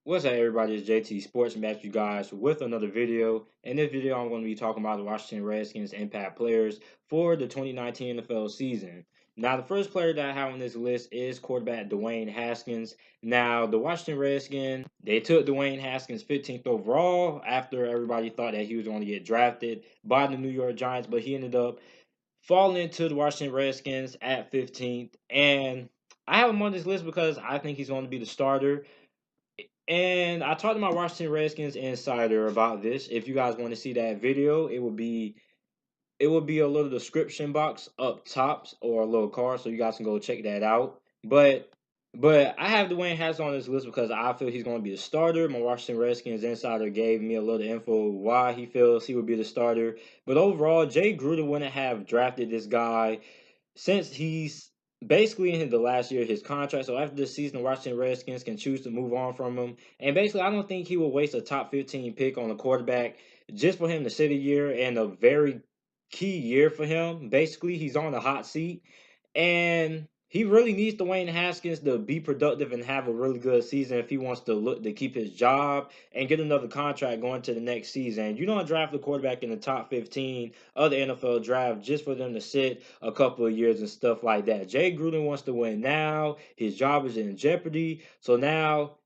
What's up, everybody? It's JT Sports back to you guys with another video. In this video, I'm going to be talking about the Washington Redskins impact players for the 2019 NFL season. Now, the first player that I have on this list is quarterback DWAYNE Haskins. Now, the Washington Redskins, they took DWAYNE Haskins 15th overall after everybody thought that he was going to get drafted by the New York Giants, but he ended up falling to the Washington Redskins at 15th. And I have him on this list because I think he's going to be the starter. And I talked to my Washington Redskins insider about this. If you guys want to see that video, it will be a little description box up top or a little card, so you guys can go check that out. But I have DWAYNE Haskins on this list because I feel he's going to be the starter. My Washington Redskins insider gave me a little info why he feels he would be the starter. But overall, Jay Gruden wouldn't have drafted this guy since he's basically in the last year of his contract. So after this season, the Washington Redskins can choose to move on from him. And basically, I don't think he will waste a top 15 pick on a quarterback just for him to sit a year and a very key year for him. Basically, he's on the hot seat. And he really needs DWAYNE Haskins to be productive and have a really good season if he wants to look to keep his job and get another contract going to the next season. You don't draft a quarterback in the top 15 of the NFL draft just for them to sit a couple of years and stuff like that. Jay Gruden wants to win now. His job is in jeopardy. So now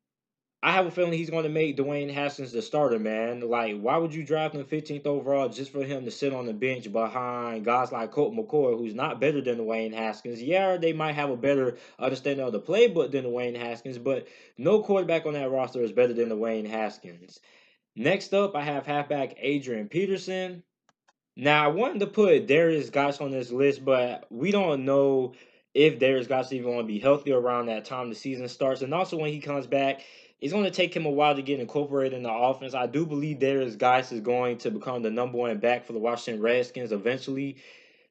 I have a feeling he's going to make DWAYNE Haskins the starter, man. Like, why would you draft him 15th overall just for him to sit on the bench behind guys like Colt McCoy, who's not better than DWAYNE Haskins? Yeah, they might have a better understanding of the playbook than DWAYNE Haskins, but no quarterback on that roster is better than DWAYNE Haskins. Next up, I have halfback Adrian Peterson. Now, I wanted to put Darius Geis on this list, but we don't know if Darius Geis is even going to be healthy around that time the season starts. And also, when he comes back, it's going to take him a while to get incorporated in the offense. I do believe Darius Geis is going to become the number one back for the Washington Redskins eventually,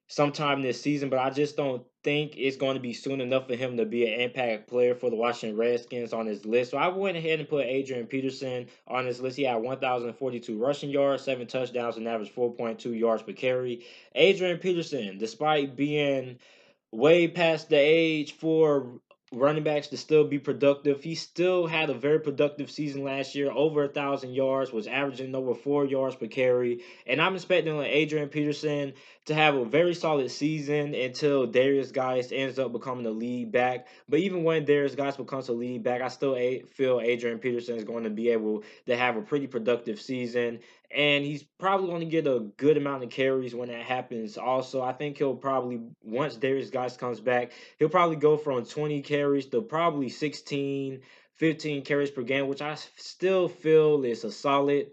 sometime this season, but I just don't think it's going to be soon enough for him to be an impact player for the Washington Redskins on his list. So I went ahead and put Adrian Peterson on his list. He had 1,042 rushing yards, 7 touchdowns, and average 4.2 yards per carry. Adrian Peterson, despite being way past the age for running backs to still be productive. He still had a very productive season last year, over 1,000 yards, was averaging over 4 yards per carry. And I'm expecting Adrian Peterson to have a very solid season until Darius Geis ends up becoming the lead back. But even when Darius Geis becomes a lead back, I still feel Adrian Peterson is going to be able to have a pretty productive season. And he's probably going to get a good amount of carries when that happens. Also, I think he'll probably, once Darius Geis comes back, he'll probably go from 20 carries to probably 16, 15 carries per game, which I still feel is a solid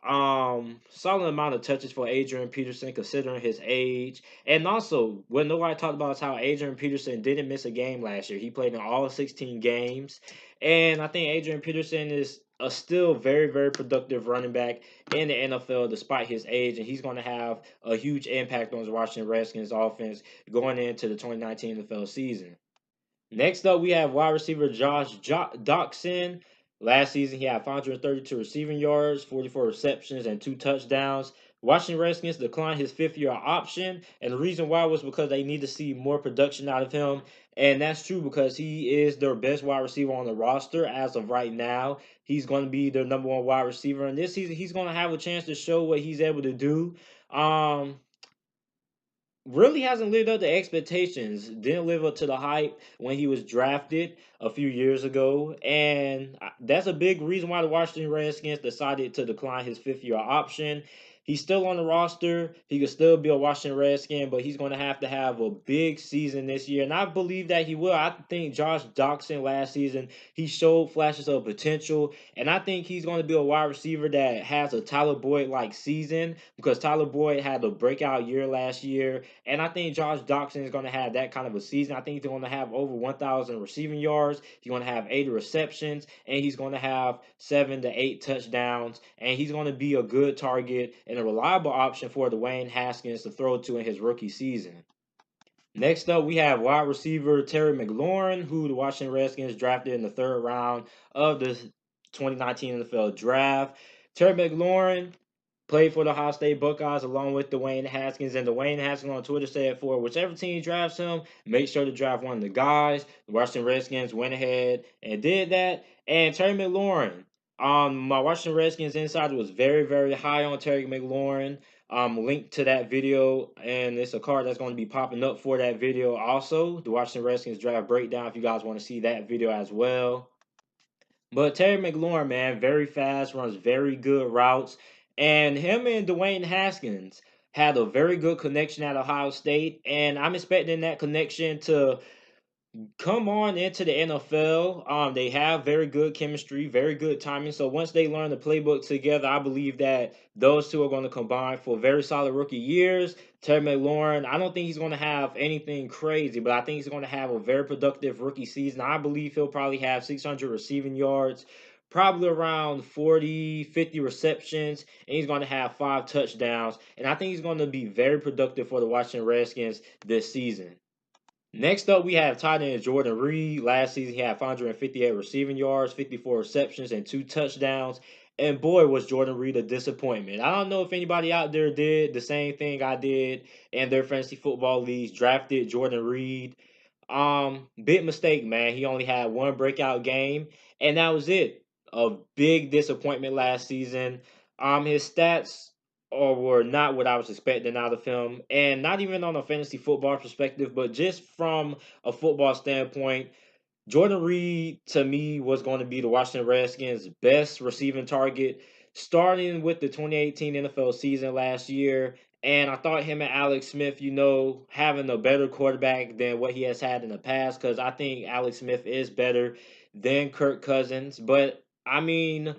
amount of touches for Adrian Peterson considering his age. And also, what nobody talked about is how Adrian Peterson didn't miss a game last year. He played in all 16 games. And I think Adrian Peterson is a still very, very productive running back in the NFL despite his age, and he's going to have a huge impact on the Washington Redskins offense going into the 2019 NFL season. Next up, we have wide receiver Josh Doctson. Last season, he had 532 receiving yards, 44 receptions, and 2 touchdowns. Washington Redskins declined his fifth-year option, and the reason why was because they need to see more production out of him. And that's true because he is their best wide receiver on the roster as of right now. He's going to be their number one wide receiver, and this season he's going to have a chance to show what he's able to do. Really hasn't lived up to expectations. Didn't live up to the hype when he was drafted a few years ago. And that's a big reason why the Washington Redskins decided to decline his fifth-year option. He's still on the roster. He could still be a Washington Redskin, but he's going to have a big season this year. And I believe that he will. I think Josh Doctson last season, he showed flashes of potential. And I think he's going to be a wide receiver that has a Tyler Boyd-like season because Tyler Boyd had a breakout year last year. And I think Josh Doctson is going to have that kind of a season. I think he's going to have over 1,000 receiving yards. He's going to have 80 receptions, and he's going to have 7 to 8 touchdowns. And he's going to be a good target and a reliable option for DWAYNE Haskins to throw to in his rookie season. Next up, we have wide receiver Terry McLaurin, who the Washington Redskins drafted in the 3rd round of the 2019 NFL Draft. Terry McLaurin played for the Ohio State Buckeyes along with DWAYNE Haskins. And DWAYNE Haskins on Twitter said for whichever team drafts him, make sure to draft one of the guys. The Washington Redskins went ahead and did that. And Terry McLaurin, My Washington Redskins insider was very, very high on Terry McLaurin. Link to that video, and it's a card that's going to be popping up for that video. Also, the Washington Redskins draft breakdown. If you guys want to see that video as well. But Terry McLaurin, man, very fast, runs very good routes, and him and DWAYNE Haskins had a very good connection at Ohio State, and I'm expecting that connection to come on into the NFL. They have very good chemistry, very good timing. So once they learn the playbook together, I believe that those two are going to combine for very solid rookie years. Terry McLaurin, I don't think he's going to have anything crazy, but I think he's going to have a very productive rookie season. I believe he'll probably have 600 receiving yards, probably around 40, 50 receptions, and he's going to have 5 touchdowns. And I think he's going to be very productive for the Washington Redskins this season. Next up, we have tight end Jordan Reed. Last season, he had 558 receiving yards, 54 receptions, and 2 touchdowns. And boy, was Jordan Reed a disappointment. I don't know if anybody out there did the same thing I did in their fantasy football leagues, drafted Jordan Reed. Big mistake, man. He only had one breakout game, and that was it. A big disappointment last season. His stats or were not what I was expecting out of him, and not even on a fantasy football perspective, but just from a football standpoint. Jordan Reed, to me, was going to be the Washington Redskins' best receiving target, starting with the 2018 NFL season last year. And I thought him and Alex Smith, having a better quarterback than what he has had in the past, because I think Alex Smith is better than Kirk Cousins. But I mean,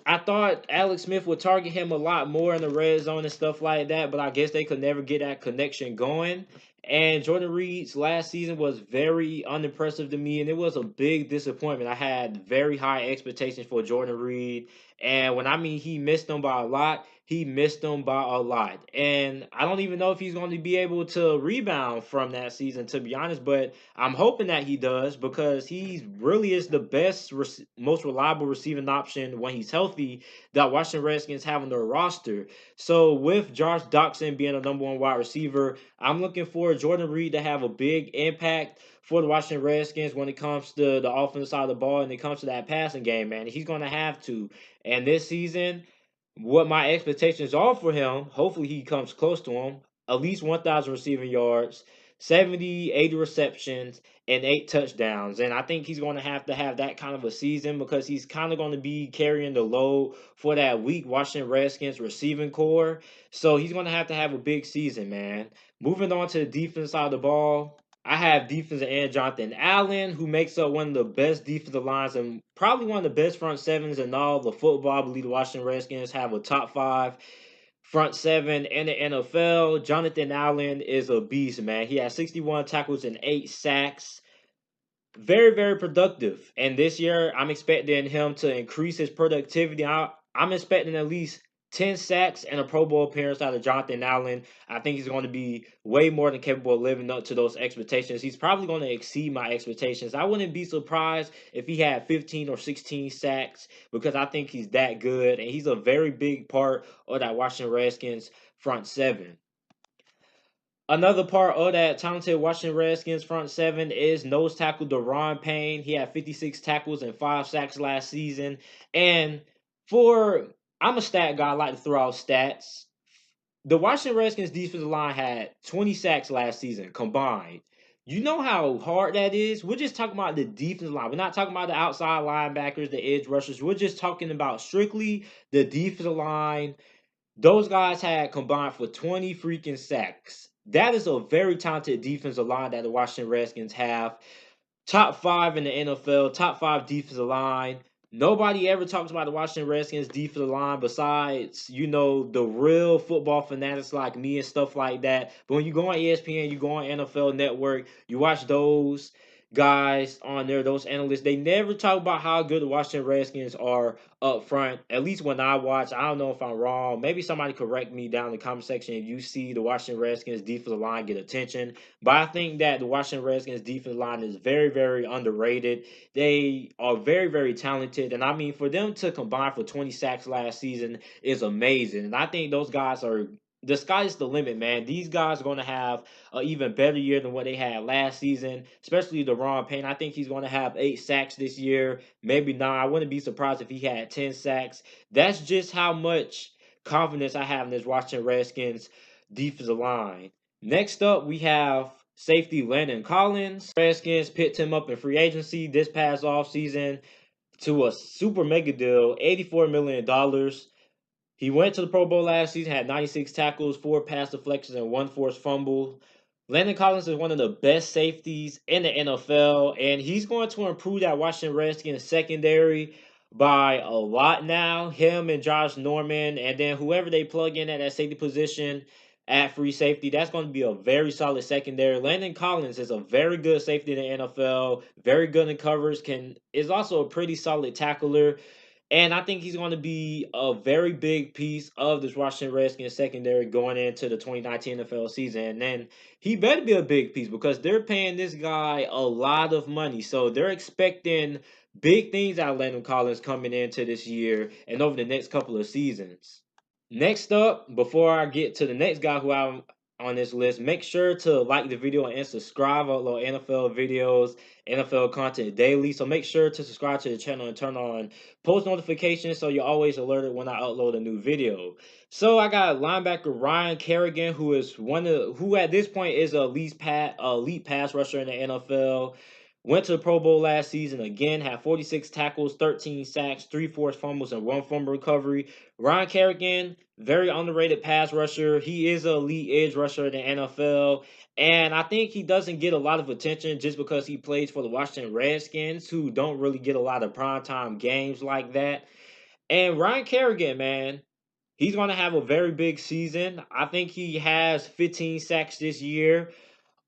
I thought Alex Smith would target him a lot more in the red zone and stuff like that, but I guess they could never get that connection going. And Jordan Reed's last season was very unimpressive to me, and it was a big disappointment. I had very high expectations for Jordan Reed, and when I mean he missed them by a lot, he missed them by a lot. And I don't even know if he's going to be able to rebound from that season, to be honest, but I'm hoping that he does because he really is the best, most reliable receiving option when he's healthy that Washington Redskins have on their roster. So with Josh Doctson being a #1 wide receiver, I'm looking for Jordan Reed to have a big impact for the Washington Redskins when it comes to the offensive side of the ball and it comes to that passing game, man. He's going to have to. And this season, what my expectations are for him, hopefully he comes close to him, at least 1,000 receiving yards, 70, 80 receptions, and 8 touchdowns. And I think he's going to have that kind of a season because he's kind of going to be carrying the load for that weak Washington Redskins receiving core. So he's going to have a big season, man. Moving on to the defense side of the ball, I have defensive end Jonathan Allen, who makes up one of the best defensive lines and probably one of the best front sevens in all the football. I believe the Washington Redskins have a top 5 front seven in the NFL. Jonathan Allen is a beast, man. He has 61 tackles and 8 sacks. Very, very productive. And this year, I'm expecting him to increase his productivity. I'm expecting at least 10 sacks and a Pro Bowl appearance out of Jonathan Allen. I think he's going to be way more than capable of living up to those expectations. He's probably going to exceed my expectations. I wouldn't be surprised if he had 15 or 16 sacks because I think he's that good. And he's a very big part of that Washington Redskins front seven. Another part of that talented Washington Redskins front seven is nose tackle Daron Payne. He had 56 tackles and 5 sacks last season. And I'm a stat guy, I like to throw out stats. The Washington Redskins defensive line had 20 sacks last season combined. You know how hard that is? We're just talking about the defensive line. We're not talking about the outside linebackers, the edge rushers. We're just talking about strictly the defensive line. Those guys had combined for 20 freaking sacks. That is a very talented defensive line that the Washington Redskins have. Top 5 in the NFL, top 5 defensive line. Nobody ever talks about the Washington Redskins defensive line besides, the real football fanatics like me and stuff like that. But when you go on ESPN, you go on NFL Network, you watch those guys on there, those analysts, they never talk about how good the Washington Redskins are up front. At least when I watch, I don't know if I'm wrong. Maybe somebody correct me down in the comment section if you see the Washington Redskins defensive line get attention. But I think that the Washington Redskins defensive line is very, very underrated. They are very, very talented. And I mean, for them to combine for 20 sacks last season is amazing. And I think those guys are the sky's the limit, man. These guys are going to have an even better year than what they had last season, especially DARON Payne. I think he's going to have 8 sacks this year, maybe 9. I wouldn't be surprised if he had 10 sacks. That's just how much confidence I have in this Washington Redskins defensive line. Next up, we have safety Landon Collins. Redskins picked him up in free agency this past offseason to a super mega deal, $84 million. He went to the Pro Bowl last season, had 96 tackles, 4 pass deflections, and 1 forced fumble. Landon Collins is one of the best safeties in the NFL, and he's going to improve that Washington Redskins secondary by a lot now. Him and Josh Norman, and then whoever they plug in at that safety position at free safety, that's going to be a very solid secondary. Landon Collins is a very good safety in the NFL, very good in coverage, is also a pretty solid tackler. And I think he's going to be a very big piece of this Washington Redskins secondary going into the 2019 NFL season. And then he better be a big piece because they're paying this guy a lot of money. So they're expecting big things out of Landon Collins coming into this year and over the next couple of seasons. Next up, before I get to the next guy who I'm on this list, make sure to like the video and subscribe. I upload NFL videos, NFL content daily. So make sure to subscribe to the channel and turn on post notifications so you're always alerted when I upload a new video. So I got linebacker Ryan Kerrigan, who at this point is a elite pass rusher in the NFL. Went to the Pro Bowl last season again, had 46 tackles, 13 sacks, 3 forced fumbles, and 1 fumble recovery. Ryan Kerrigan, very underrated pass rusher. He is an elite edge rusher in the NFL. And I think he doesn't get a lot of attention just because he plays for the Washington Redskins, who don't really get a lot of primetime games like that. And Ryan Kerrigan, man, he's going to have a very big season. I think he has 15 sacks this year.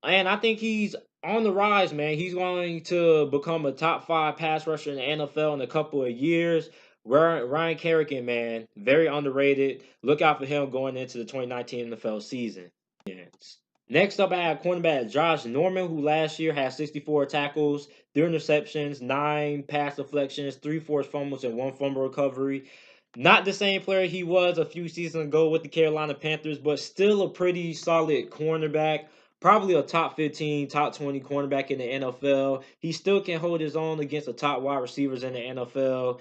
And I think he's on the rise, man. He's going to become a top 5 pass rusher in the NFL in a couple of years. Ryan Kerrigan, man, very underrated. Look out for him going into the 2019 NFL season. Next up, I have cornerback Josh Norman, who last year had 64 tackles, 3 interceptions, 9 pass deflections, 3 forced fumbles, and 1 fumble recovery. Not the same player he was a few seasons ago with the Carolina Panthers, but still a pretty solid cornerback. Probably a top 15, top 20 cornerback in the NFL. He still can hold his own against the top wide receivers in the NFL.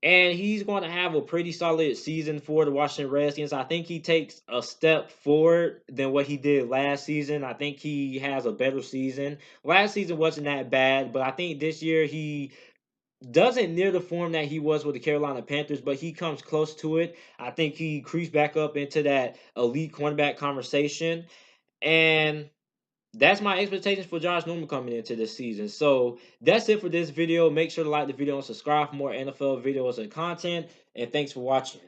And he's going to have a pretty solid season for the Washington Redskins. I think he takes a step forward than what he did last season. I think he has a better season. Last season wasn't that bad, but I think this year he doesn't near the form that he was with the Carolina Panthers, but he comes close to it. I think he creeps back up into that elite cornerback conversation. And that's my expectations for Josh Norman coming into this season. So that's it for this video. Make sure to like the video and subscribe for more NFL videos and content. And thanks for watching.